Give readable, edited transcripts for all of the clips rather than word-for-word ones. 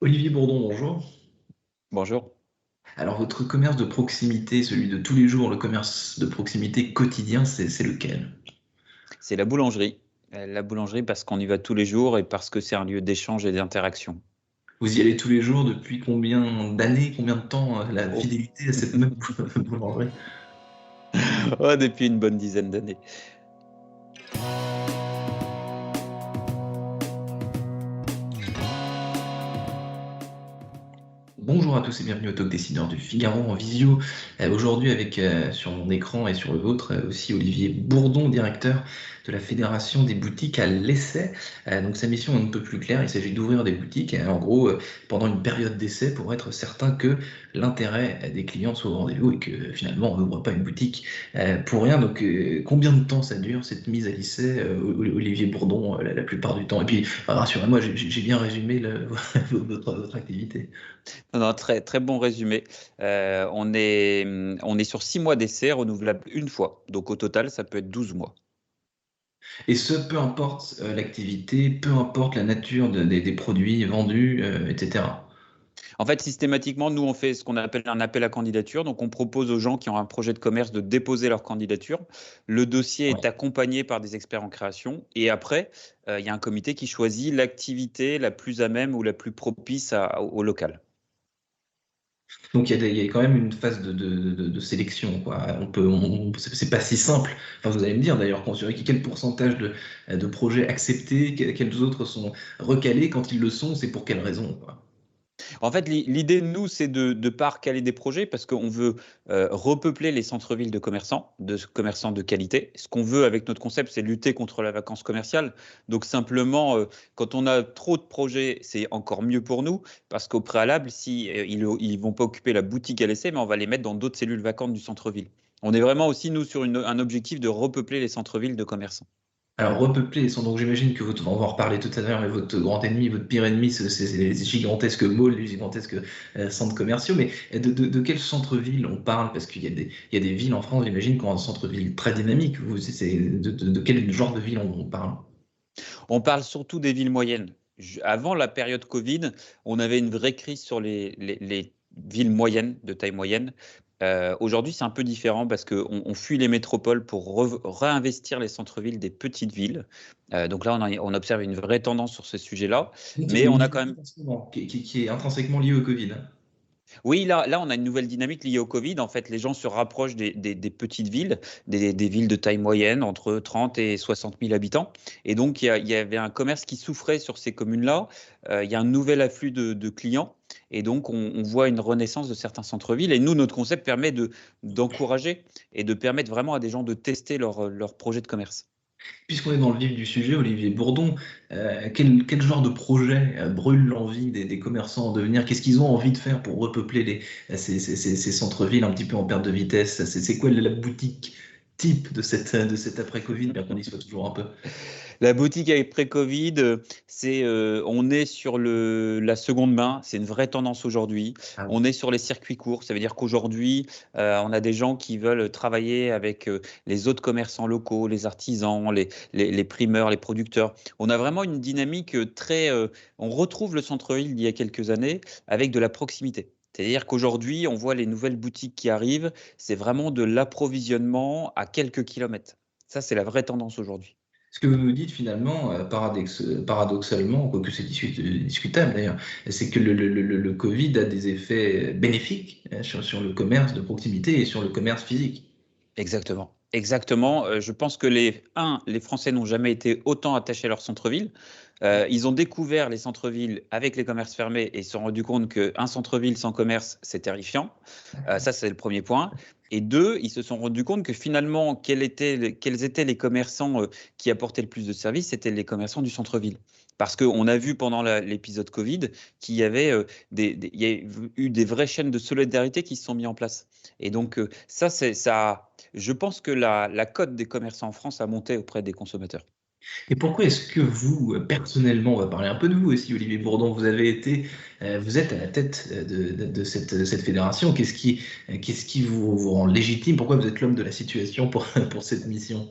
Olivier Bourdon, bonjour. Bonjour. Alors, votre commerce de proximité, celui de tous les jours, le commerce de proximité quotidien, c'est lequel? C'est la boulangerie. La boulangerie parce qu'on y va tous les jours et parce que c'est un lieu d'échange et d'interaction. Vous y allez tous les jours depuis combien d'années, combien de temps, la Oh. fidélité à cette même boulangerie? Oh, depuis une bonne dizaine d'années. Bonjour à tous et bienvenue au Talk Décideur du Figaro en visio. Aujourd'hui avec sur mon écran et sur le vôtre aussi Olivier Bourdon, directeur de la Fédération des boutiques à l'essai. Donc sa mission est un peu plus claire, il s'agit d'ouvrir des boutiques en gros pendant une période d'essai pour être certain que l'intérêt des clients soit au rendez-vous et que finalement on n'ouvre pas une boutique pour rien. Donc combien de temps ça dure cette mise à l'essai, Olivier Bourdon, la plupart du temps? Et puis rassurez-moi, j'ai bien résumé votre activité. Non, non, très, très bon résumé. On est sur 6 mois d'essai renouvelable une fois. Donc au total, ça peut être 12 mois. Et ce, peu importe l'activité, peu importe la nature des produits vendus, etc. En fait, systématiquement, nous, on fait ce qu'on appelle un appel à candidature. Donc, on propose aux gens qui ont un projet de commerce de déposer leur candidature. Le dossier est Ouais. accompagné par des experts en création. Et après, il y a un comité qui choisit l'activité la plus à même ou la plus propice au local. Donc il y a quand même une phase de sélection, quoi. C'est pas si simple. Enfin, vous allez me dire d'ailleurs, quel pourcentage de projets acceptés, quels autres sont recalés, quand ils le sont, c'est pour quelles raisons, quoi. En fait, l'idée, nous, c'est de pas recaler des projets parce qu'on veut repeupler les centres-villes de commerçants de qualité. Ce qu'on veut avec notre concept, c'est lutter contre la vacance commerciale. Donc simplement, quand on a trop de projets, c'est encore mieux pour nous parce qu'au préalable, si ils vont pas occuper la boutique à l'essai, mais on va les mettre dans d'autres cellules vacantes du centre-ville. On est vraiment aussi, nous, sur un objectif de repeupler les centres-villes de commerçants. Alors, repeupler, donc j'imagine que on va en reparler tout à l'heure, mais votre grand ennemi, votre pire ennemi, c'est les gigantesques malls, les gigantesques centres commerciaux. Mais de quel centre-ville on parle? Parce qu'il y a des villes en France, j'imagine, qui ont un centre-ville très dynamique. De quel genre de ville on parle? On parle surtout des villes moyennes. Avant la période Covid, on avait une vraie crise sur les villes moyennes, de taille moyenne. Aujourd'hui, c'est un peu différent parce qu'on fuit les métropoles pour réinvestir les centres-villes des petites villes. Donc là, on observe une vraie tendance sur ce sujet-là. Donc, il y a Mais une on a quand même dynamique en ce moment qui est intrinsèquement liée au Covid, hein. Oui, là, on a une nouvelle dynamique liée au Covid. En fait, les gens se rapprochent des petites villes, des villes de taille moyenne, entre 30 et 60 000 habitants. Et donc, il y avait un commerce qui souffrait sur ces communes-là. Il y a un nouvel afflux de clients. Et donc, on voit une renaissance de certains centres-villes. Et nous, notre concept permet d'encourager et de permettre vraiment à des gens de tester leur projet de commerce. Puisqu'on est dans le vif du sujet, Olivier Bourdon, quel genre de projet brûle l'envie des commerçants en devenir? Qu'est-ce qu'ils ont envie de faire pour repeupler ces centres-villes un petit peu en perte de vitesse? C'est quoi la boutique type de cet après-Covid, bien qu'on y soit toujours un peu? La boutique avec pré-Covid, on est sur la seconde main. C'est une vraie tendance aujourd'hui. Ah oui. On est sur les circuits courts. Ça veut dire qu'aujourd'hui, on a des gens qui veulent travailler avec les autres commerçants locaux, les artisans, les primeurs, les producteurs. On a vraiment une dynamique on retrouve le centre-ville d'il y a quelques années avec de la proximité. C'est-à-dire qu'aujourd'hui, on voit les nouvelles boutiques qui arrivent. C'est vraiment de l'approvisionnement à quelques kilomètres. Ça, c'est la vraie tendance aujourd'hui. Ce que vous nous dites finalement, paradoxalement, quoique c'est discutable d'ailleurs, c'est que le Covid a des effets bénéfiques sur le commerce de proximité et sur le commerce physique. Exactement. Exactement. Je pense que les Français n'ont jamais été autant attachés à leur centre-ville. Ils ont découvert les centres-villes avec les commerces fermés et se sont rendus compte qu'un centre-ville sans commerce, c'est terrifiant. Ça, c'est le premier point. Et deux, ils se sont rendus compte que finalement, quels étaient les commerçants qui apportaient le plus de services? C'était les commerçants du centre-ville. Parce qu'on a vu pendant l'épisode Covid qu'il y avait, il y a eu des vraies chaînes de solidarité qui se sont mises en place. Et donc, ça, je pense que la cote des commerçants en France a monté auprès des consommateurs. Et pourquoi est-ce que vous, personnellement, on va parler un peu de vous aussi, Olivier Bourdon, vous êtes à la tête de cette fédération. Qu'est-ce qui vous rend légitime? Pourquoi vous êtes l'homme de la situation pour, pour cette mission?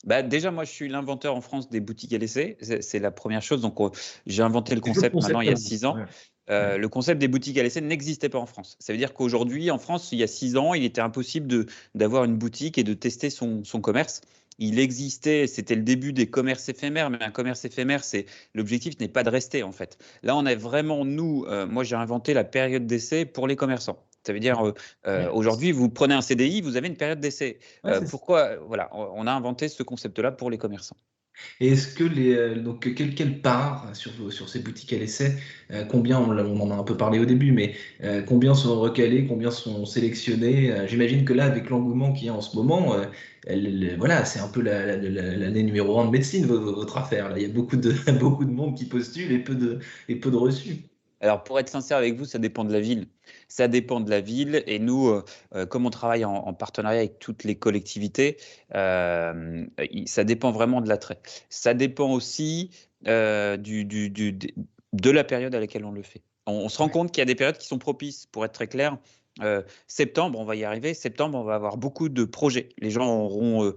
Bah, déjà, moi, je suis l'inventeur en France des boutiques à l'essai. C'est la première chose. Donc, j'ai inventé le C'est le concept maintenant il concept y à a vous. 6 ans. Ouais. Ouais. Le concept des boutiques à l'essai n'existait pas en France. Ça veut dire qu'aujourd'hui, en France, il y a 6 ans, il était impossible d'avoir une boutique et de tester son commerce. Il existait, c'était le début des commerces éphémères, mais un commerce éphémère, l'objectif n'est pas de rester en fait. Là, on est vraiment, nous, moi j'ai inventé la période d'essai pour les commerçants. Ça veut dire, Ouais. aujourd'hui, vous prenez un CDI, vous avez une période d'essai. Ouais, Pourquoi? Voilà, on a inventé ce concept-là pour les commerçants. et est-ce que donc quelle part sur ces boutiques à l'essai, combien on en a un peu parlé au début, mais combien sont recalés, combien sont sélectionnés? J'imagine que là, avec l'engouement qu'il y a en ce moment, voilà, c'est un peu l'année numéro 1 de médecine, votre affaire. Là, il y a beaucoup de beaucoup de monde qui postule et peu de reçus. Alors, pour être sincère avec vous, ça dépend de la ville. Ça dépend de la ville. Et nous, comme on travaille en partenariat avec toutes les collectivités, ça dépend vraiment de l'attrait. Ça dépend aussi de la période à laquelle on le fait. On se rend compte qu'il y a des périodes qui sont propices, pour être très clair. Septembre, on va y arriver. Septembre, on va avoir beaucoup de projets. Les gens auront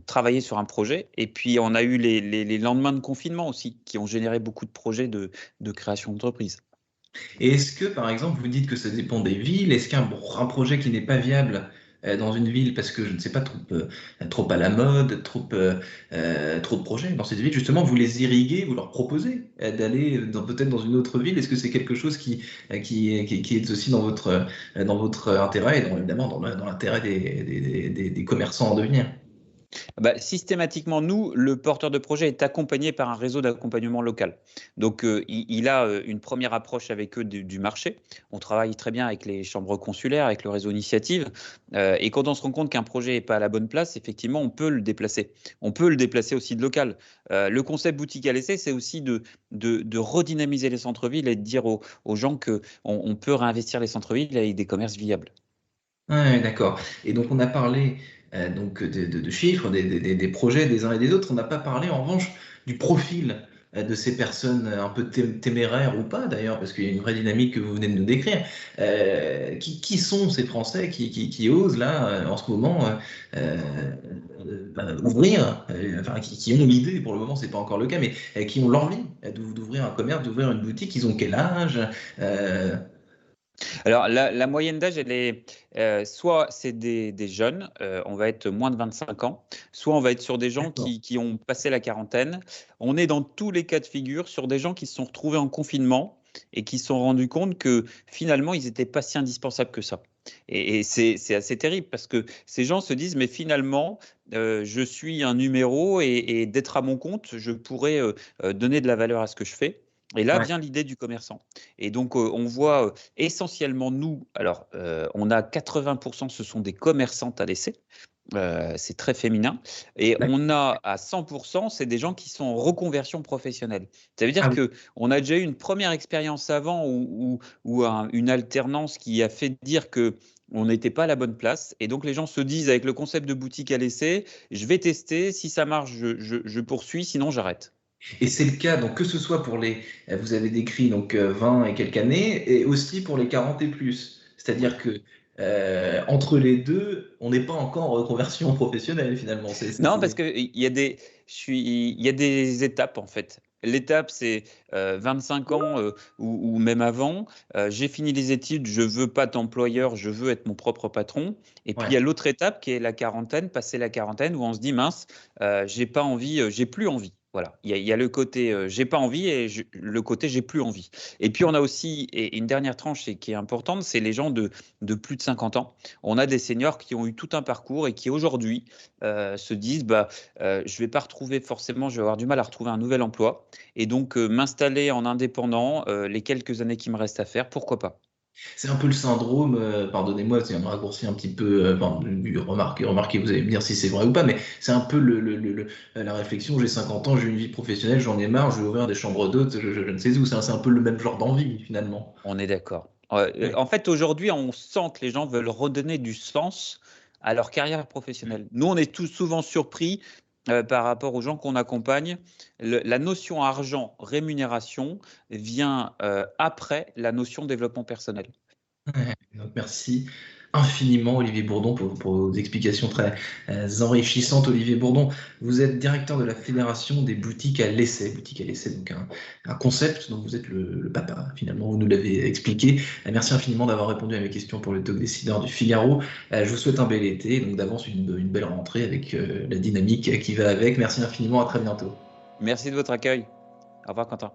travaillé sur un projet. Et puis, on a eu les lendemains de confinement aussi, qui ont généré beaucoup de projets de création d'entreprise. Et est-ce que, par exemple, vous dites que ça dépend des villes, est-ce qu'un projet qui n'est pas viable dans une ville parce que, je ne sais pas, trop à la mode, trop de projets dans cette ville, justement, vous les irriguez, vous leur proposez d'aller peut-être dans une autre ville? Est-ce que c'est quelque chose qui est aussi dans votre intérêt et évidemment dans l'intérêt des commerçants en devenir? Bah, systématiquement, nous, le porteur de projet est accompagné par un réseau d'accompagnement local. Donc, il a une première approche avec eux du marché. On travaille très bien avec les chambres consulaires, avec le réseau Initiative. Et quand on se rend compte qu'un projet n'est pas à la bonne place, effectivement, on peut le déplacer. On peut le déplacer aussi de local. Le concept boutique à l'essai, c'est aussi de redynamiser les centres-villes et de dire aux gens qu'on on peut réinvestir les centres-villes avec des commerces viables. Ouais, d'accord. Et donc on a parlé donc de chiffres, des projets des uns et des autres. On n'a pas parlé en revanche du profil de ces personnes un peu téméraires ou pas d'ailleurs, parce qu'il y a une vraie dynamique que vous venez de nous décrire. Qui sont ces Français qui osent là en ce moment ouvrir, enfin qui ont l'idée, pour le moment c'est pas encore le cas, mais qui ont l'envie d'ouvrir un commerce, d'ouvrir une boutique. Ils ont quel âge? Euh, Alors, la moyenne d'âge, elle est soit c'est des jeunes, on va être moins de 25 ans, soit on va être sur des gens d'accord. qui ont passé la quarantaine. On est dans tous les cas de figure sur des gens qui se sont retrouvés en confinement et qui se sont rendus compte que finalement, ils n'étaient pas si indispensables que ça. Et c'est assez terrible parce que ces gens se disent, mais finalement, je suis un numéro et d'être à mon compte, je pourrais donner de la valeur à ce que je fais. Et là Ouais. vient l'idée du commerçant. Et donc, on voit essentiellement nous, alors on a 80%, ce sont des commerçantes à l'essai, c'est très féminin, et on a à 100%, c'est des gens qui sont en reconversion professionnelle. Ça veut Ah dire oui. qu'on a déjà eu une première expérience avant ou une alternance qui a fait dire que on n'était pas à la bonne place. Et donc, les gens se disent, avec le concept de boutique à l'essai, je vais tester, si ça marche, je poursuis, sinon j'arrête. Et c'est le cas, donc que ce soit pour vous avez décrit donc 20 et quelques années, et aussi pour les 40 et plus. C'est-à-dire que entre les deux, on n'est pas encore en reconversion professionnelle finalement. Non, parce qu'il y a il y a des étapes en fait. L'étape, c'est 25 ans ou même avant. J'ai fini les études, je veux pas d'employeur, je veux être mon propre patron. Et puis il y Ouais. a l'autre étape qui est la quarantaine, passer la quarantaine, où on se dit mince, j'ai pas envie, j'ai plus envie. Voilà, il y a le côté j'ai pas envie et le côté j'ai plus envie. Et puis on a aussi et une dernière tranche qui est importante, c'est les gens de plus de 50 ans. On a des seniors qui ont eu tout un parcours et qui aujourd'hui se disent bah, je vais pas retrouver forcément, je vais avoir du mal à retrouver un nouvel emploi. Et donc, m'installer en indépendant les quelques années qui me restent à faire, pourquoi pas? C'est un peu le syndrome, pardonnez-moi, c'est un raccourci un petit peu, enfin, remarquez, vous allez me dire si c'est vrai ou pas, mais c'est un peu la réflexion, j'ai 50 ans, j'ai une vie professionnelle, j'en ai marre, je vais ouvrir des chambres d'hôtes, je ne sais où, c'est un peu le même genre d'envie finalement. On est d'accord. Ouais. En fait, aujourd'hui, on sent que les gens veulent redonner du sens à leur carrière professionnelle. Nous, on est tous souvent surpris par rapport aux gens qu'on accompagne. La notion argent, rémunération vient après la notion développement personnel. Ouais, donc merci. infiniment Olivier Bourdon pour vos explications très enrichissantes. Olivier Bourdon, vous êtes directeur de la Fédération des boutiques à l'essai. Boutique à l'essai, donc un concept dont vous êtes le papa, finalement, vous nous l'avez expliqué. Merci infiniment d'avoir répondu à mes questions pour le Talk Décideur du Figaro. Je vous souhaite un bel été, donc d'avance une belle rentrée avec la dynamique qui va avec. Merci infiniment, à très bientôt. Merci de votre accueil. Au revoir, Quentin.